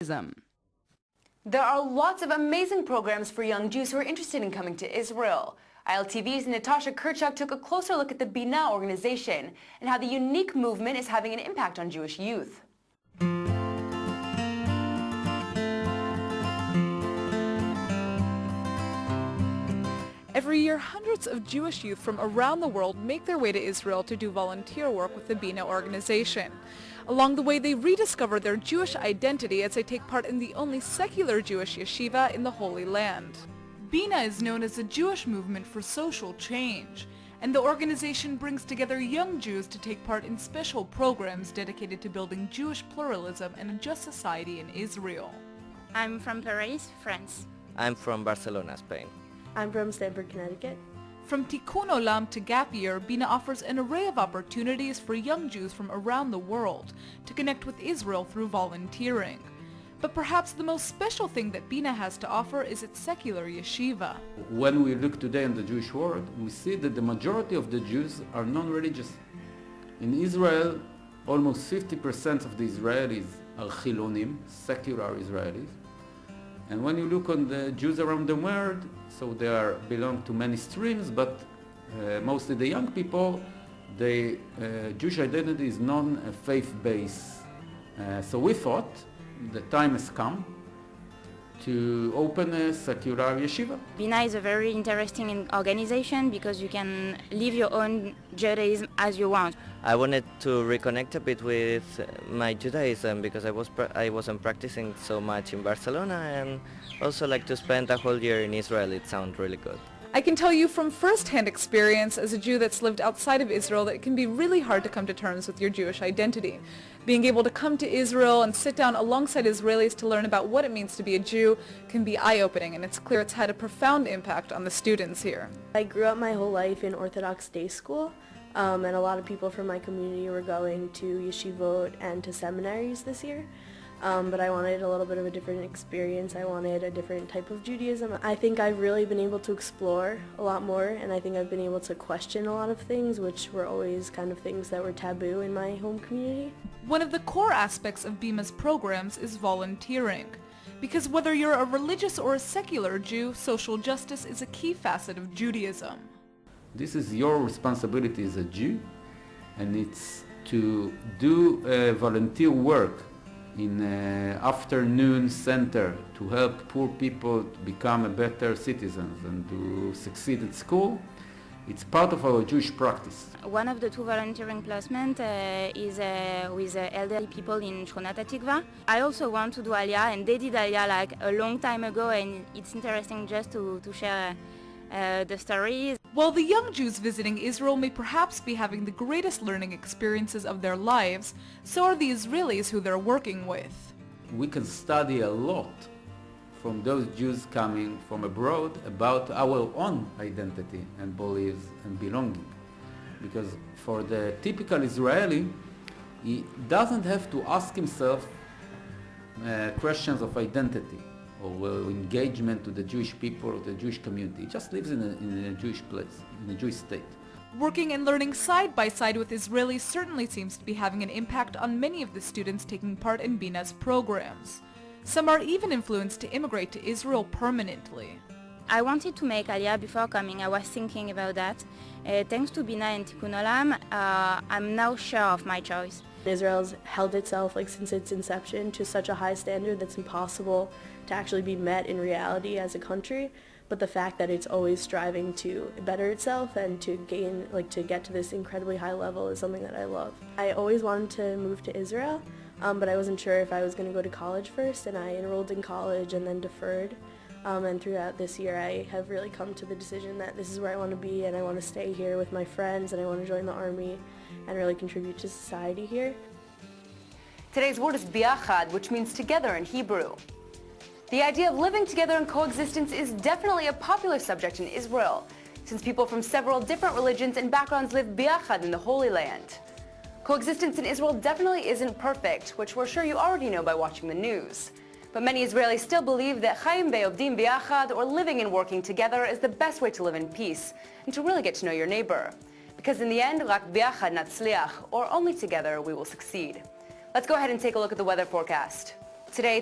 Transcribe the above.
There are lots of amazing programs for young Jews who are interested in coming to Israel. ILTV's Natasha Kirchuk took a closer look at the BINA organization and how the unique movement is having an impact on Jewish youth. Every year, hundreds of Jewish youth from around the world make their way to Israel to do volunteer work with the BINA organization. Along the way, they rediscover their Jewish identity as they take part in the only secular Jewish yeshiva in the Holy Land. BINA is known as a Jewish movement for social change, and the organization brings together young Jews to take part in special programs dedicated to building Jewish pluralism and a just society in Israel. I'm from Paris, France. I'm from Barcelona, Spain. I'm from Stamford, Connecticut. From Tikkun Olam to Gap Year, BINA offers an array of opportunities for young Jews from around the world to connect with Israel through volunteering. But perhaps the most special thing that BINA has to offer is its secular yeshiva. When we look today in the Jewish world, we see that the majority of the Jews are non-religious. In Israel, almost 50% of the Israelis are Chilonim, secular Israelis. And when you look on the Jews around the world, so they belong to many streams, but mostly the young people, the Jewish identity is non-faith-based. So we thought the time has come to open a secular yeshiva. BINA is a very interesting organization because you can live your own Judaism as you want. I wanted to reconnect a bit with my Judaism because I wasn't practicing so much in Barcelona, and also like to spend a whole year in Israel. It sounds really good. I can tell you from first-hand experience as a Jew that's lived outside of Israel that it can be really hard to come to terms with your Jewish identity. Being able to come to Israel and sit down alongside Israelis to learn about what it means to be a Jew can be eye-opening, and it's clear it's had a profound impact on the students here. I grew up my whole life in Orthodox day school, and a lot of people from my community were going to yeshivot and to seminaries this year. But I wanted a little bit of a different experience. I wanted a different type of Judaism. I think I've really been able to explore a lot more, and I think I've been able to question a lot of things, which were always kind of things that were taboo in my home community. One of the core aspects of BIMA's programs is volunteering. Because whether you're a religious or a secular Jew, social justice is a key facet of Judaism. This is your responsibility as a Jew, and it's to do volunteer work in an afternoon center to help poor people to become better citizens and to succeed at school. It's part of our Jewish practice. One of the two volunteering placements is with elderly people in Shchonat Tikva. I also want to do Aliyah, and they did Aliyah like a long time ago, and it's interesting just to share the stories. While the young Jews visiting Israel may perhaps be having the greatest learning experiences of their lives, so are the Israelis who they're working with. We can study a lot from those Jews coming from abroad about our own identity and beliefs and belonging. Because for the typical Israeli, he doesn't have to ask himself questions of identity or engagement to the Jewish people or the Jewish community. He just lives in a Jewish place, in a Jewish state. Working and learning side by side with Israelis certainly seems to be having an impact on many of the students taking part in BINA's programs. Some are even influenced to immigrate to Israel permanently. I wanted to make Aliyah before coming. I was thinking about that. Thanks to BINA and Tikkun Olam, I'm now sure of my choice. Israel's held itself, since its inception, to such a high standard that's impossible to actually be met in reality as a country. But the fact that it's always striving to better itself and to gain, to get to this incredibly high level is something that I love. I always wanted to move to Israel, but I wasn't sure if I was going to go to college first, and I enrolled in college and then deferred. And throughout this year, I have really come to the decision that this is where I want to be, and I want to stay here with my friends, and I want to join the army and really contribute to society here. Today's word is biachad, which means together in Hebrew. The idea of living together in coexistence is definitely a popular subject in Israel, since people from several different religions and backgrounds live biachad in the Holy Land. Coexistence in Israel definitely isn't perfect, which we're sure you already know by watching the news. But many Israelis still believe that chayim be'ovdim biachad, or living and working together, is the best way to live in peace and to really get to know your neighbor. Because in the end, rak biachad natzliach, or only together we will succeed. Let's go ahead and take a look at the weather forecast. Today,